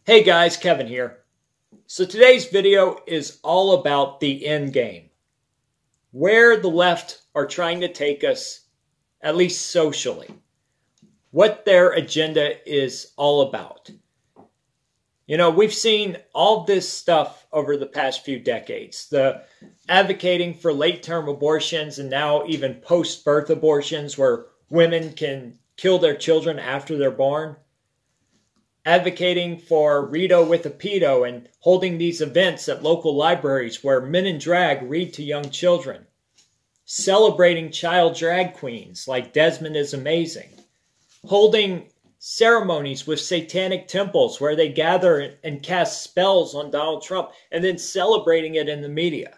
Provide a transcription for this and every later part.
Hey guys, Kevin here. So today's video is all about the end game. Where the left are trying to take us, at least socially. What their agenda is all about. You know, we've seen all this stuff over the past few decades. The advocating for late-term abortions and now even post-birth abortions where women can kill their children after they're born. Advocating for Rito with a Pedo and holding these events at local libraries where men in drag read to young children. Celebrating child drag queens like Desmond is Amazing. Holding ceremonies with satanic temples where they gather and cast spells on Donald Trump and then celebrating it in the media.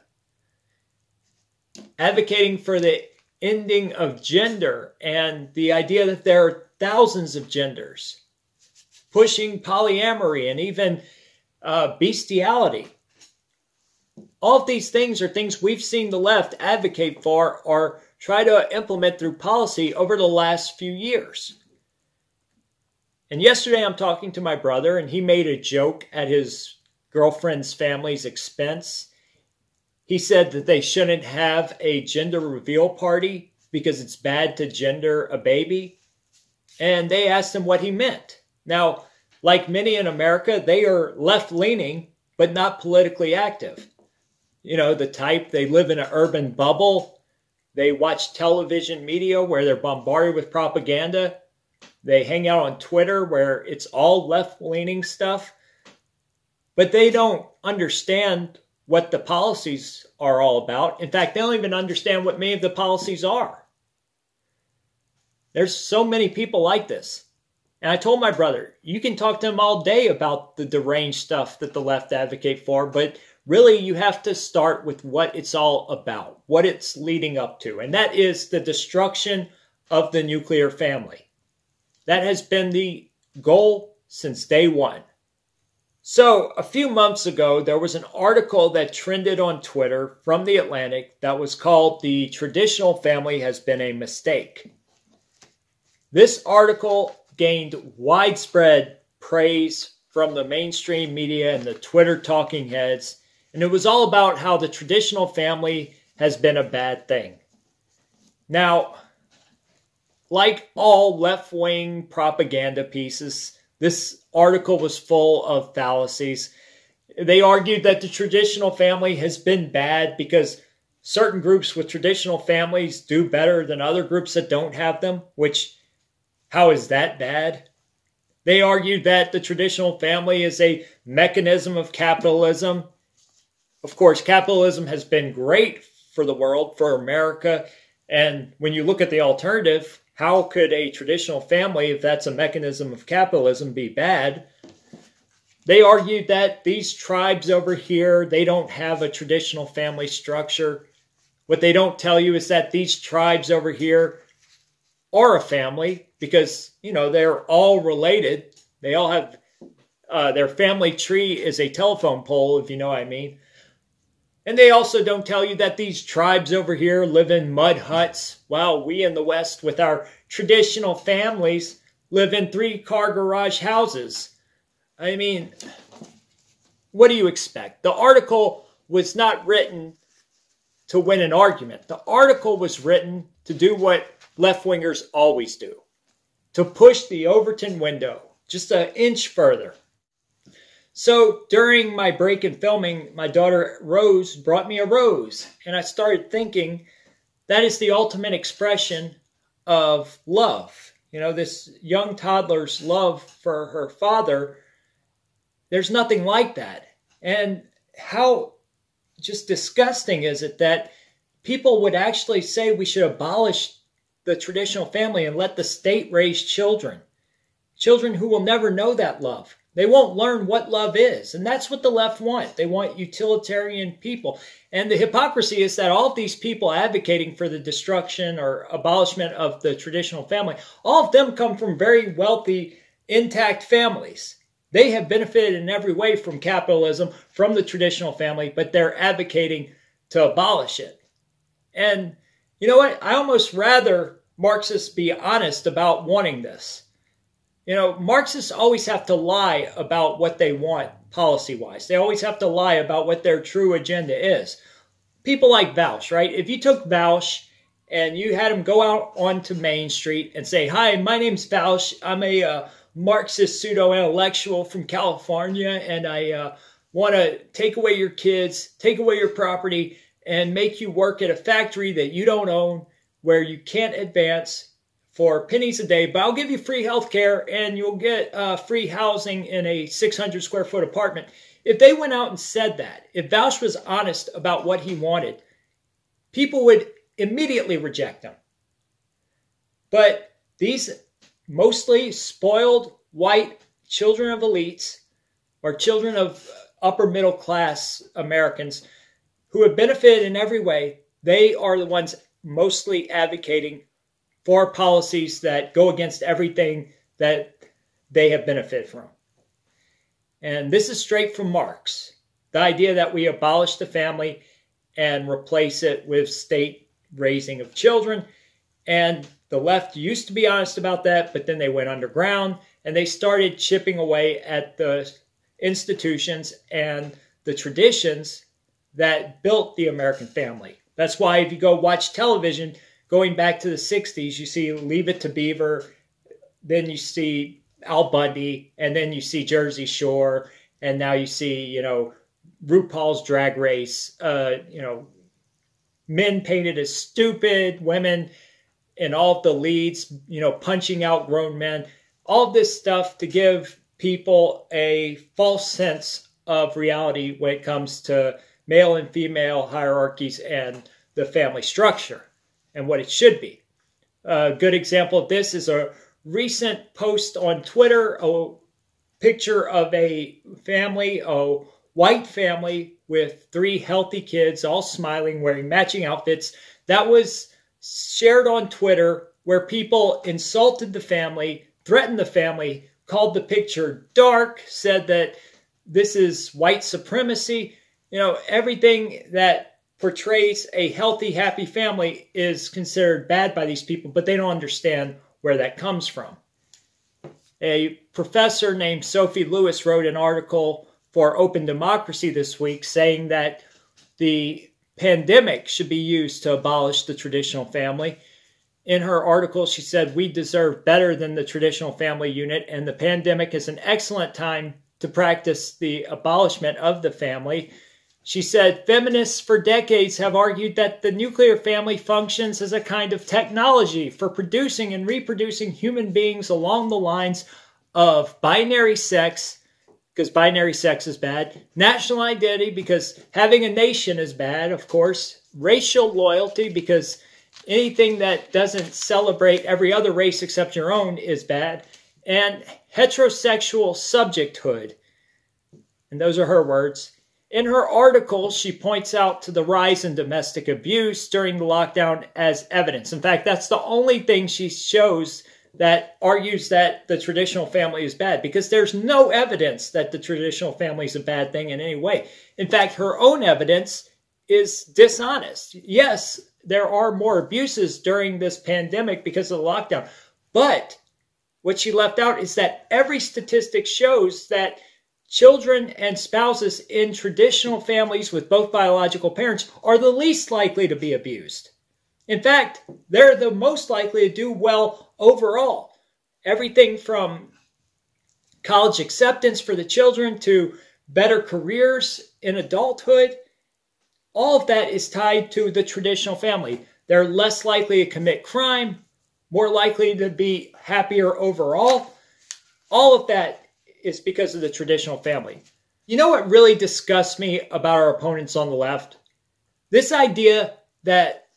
Advocating for the ending of gender and the idea that there are thousands of genders. Pushing polyamory and even bestiality. All of these things are things we've seen the left advocate for or try to implement through policy over the last few years. And yesterday I'm talking to my brother and he made a joke at his girlfriend's family's expense. He said that they shouldn't have a gender reveal party because it's bad to gender a baby. And they asked him what he meant. Now, like many in America, they are left-leaning, but not politically active. You know, the type, they live in an urban bubble. They watch television media where they're bombarded with propaganda. They hang out on Twitter where it's all left-leaning stuff. But they don't understand what the policies are all about. In fact, they don't even understand what many of the policies are. There's so many people like this. And I told my brother, you can talk to him all day about the deranged stuff that the left advocate for, but really you have to start with what it's all about, what it's leading up to. And that is the destruction of the nuclear family. That has been the goal since day one. So a few months ago, there was an article that trended on Twitter from The Atlantic that was called "The Traditional Family Has Been a Mistake." This article gained widespread praise from the mainstream media and the Twitter talking heads. And it was all about how the traditional family has been a bad thing. Now, like all left-wing propaganda pieces, this article was full of fallacies. They argued that the traditional family has been bad because certain groups with traditional families do better than other groups that don't have them, which how is that bad? They argued that the traditional family is a mechanism of capitalism. Of course, capitalism has been great for the world, for America. And when you look at the alternative, how could a traditional family, if that's a mechanism of capitalism, be bad? They argued that these tribes over here, they don't have a traditional family structure. What they don't tell you is that these tribes over here are a family because, you know, they're all related. They all have, their family tree is a telephone pole, if you know what I mean. And they also don't tell you that these tribes over here live in mud huts while we in the West with our traditional families live in 3-car garage houses. I mean, what do you expect? The article was not written to win an argument. The article was written to do what left-wingers always do. To push the Overton window just an inch further. So during my break in filming, my daughter Rose brought me a rose. And I started thinking that is the ultimate expression of love. You know, this young toddler's love for her father, there's nothing like that. And how just disgusting is it that people would actually say we should abolish the traditional family and let the state raise children. Children who will never know that love. They won't learn what love is. And that's what the left want. They want utilitarian people. And the hypocrisy is that all of these people advocating for the destruction or abolishment of the traditional family, all of them come from very wealthy, intact families. They have benefited in every way from capitalism, from the traditional family, but they're advocating to abolish it. And you know what? I almost rather Marxists be honest about wanting this. You know, Marxists always have to lie about what they want policy-wise. They always have to lie about what their true agenda is. People like Vaush, right? If you took Vaush and you had him go out onto Main Street and say, "Hi, my name's Vaush. I'm a Marxist pseudo-intellectual from California, and I want to take away your kids, take away your property, and make you work at a factory that you don't own, where you can't advance for pennies a day, but I'll give you free health care and you'll get free housing in a 600 square foot apartment." If they went out and said that, if Vaush was honest about what he wanted, people would immediately reject him. But these mostly spoiled white children of elites or children of upper middle class Americans who have benefited in every way, they are the ones mostly advocating for policies that go against everything that they have benefited from. And this is straight from Marx. The idea that we abolish the family and replace it with state raising of children. And the left used to be honest about that, but then they went underground and they started chipping away at the institutions and the traditions that built the American family. That's why if you go watch television, going back to the 60s, you see Leave It to Beaver, then you see Al Bundy, and then you see Jersey Shore, and now you see, you know, RuPaul's Drag Race, you know, men painted as stupid, women in all of the leads, you know, punching out grown men, all of this stuff to give people a false sense of reality when it comes to male and female hierarchies and the family structure and what it should be. A good example of this is a recent post on Twitter, a picture of a family, a white family with 3 healthy kids, all smiling, wearing matching outfits. That was shared on Twitter, where people insulted the family, threatened the family, called the picture dark, said that this is white supremacy. You know, everything that portrays a healthy, happy family is considered bad by these people, but they don't understand where that comes from. A professor named Sophie Lewis wrote an article for Open Democracy this week saying that the pandemic should be used to abolish the traditional family. In her article, she said, "We deserve better than the traditional family unit, and the pandemic is an excellent time to practice the abolishment of the family." She said, "Feminists for decades have argued that the nuclear family functions as a kind of technology for producing and reproducing human beings along the lines of binary sex, because binary sex is bad, national identity, because having a nation is bad, of course, racial loyalty, because anything that doesn't celebrate every other race except your own is bad, and heterosexual subjecthood." And those are her words. In her article, she points out to the rise in domestic abuse during the lockdown as evidence. In fact, that's the only thing she shows that argues that the traditional family is bad, because there's no evidence that the traditional family is a bad thing in any way. In fact, her own evidence is dishonest. Yes, there are more abuses during this pandemic because of the lockdown, but what she left out is that every statistic shows that children and spouses in traditional families with both biological parents are the least likely to be abused. In fact, they're the most likely to do well overall. Everything from college acceptance for the children to better careers in adulthood, all of that is tied to the traditional family. They're less likely to commit crime, more likely to be happier overall. All of that is because of the traditional family. You know what really disgusts me about our opponents on the left? This idea that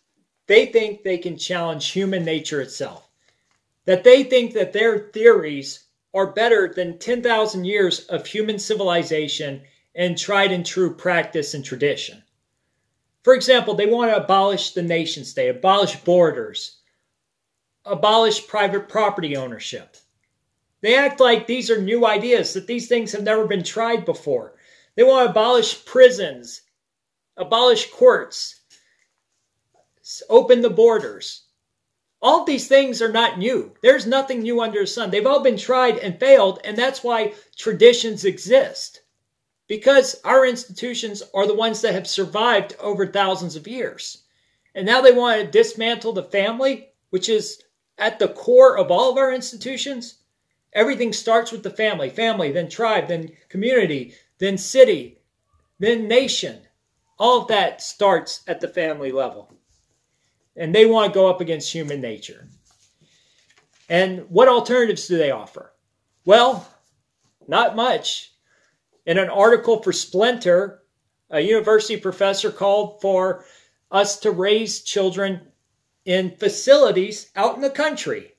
they think they can challenge human nature itself. That they think that their theories are better than 10,000 years of human civilization and tried and true practice and tradition. For example, they want to abolish the nation state, abolish borders, abolish private property ownership. They act like these are new ideas, that these things have never been tried before. They want to abolish prisons, abolish courts, open the borders. All of these things are not new. There's nothing new under the sun. They've all been tried and failed, and that's why traditions exist. Because our institutions are the ones that have survived over thousands of years. And now they want to dismantle the family, which is at the core of all of our institutions. Everything starts with the family. Family, then tribe, then community, then city, then nation. All of that starts at the family level. And they want to go up against human nature. And what alternatives do they offer? Well, not much. In an article for Splinter, a university professor called for us to raise children in facilities out in the country.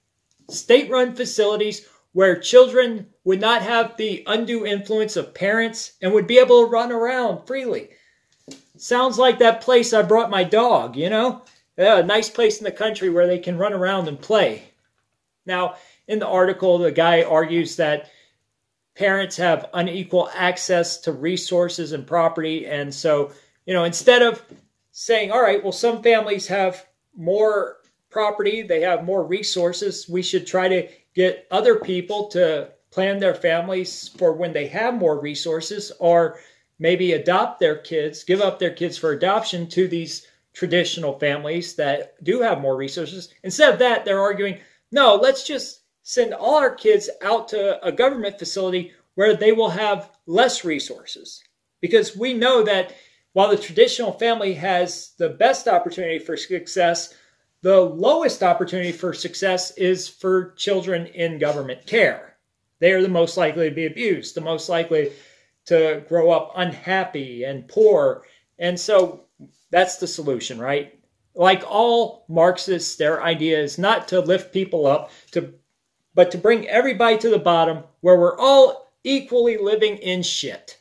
State-run facilities where children would not have the undue influence of parents and would be able to run around freely. Sounds like that place I brought my dog, you know? Yeah, a nice place in the country where they can run around and play. Now, in the article, the guy argues that parents have unequal access to resources and property. And so, instead of saying, all right, well, some families have more property, they have more resources, we should try to get other people to plan their families for when they have more resources, or maybe adopt their kids, give up their kids for adoption to these traditional families that do have more resources. Instead of that, they're arguing, no, let's just send all our kids out to a government facility where they will have less resources. Because we know that while the traditional family has the best opportunity for success, the lowest opportunity for success is for children in government care. They are the most likely to be abused, the most likely to grow up unhappy and poor. And so that's the solution, right? Like all Marxists, their idea is not to lift people up, but to bring everybody to the bottom where we're all equally living in shit.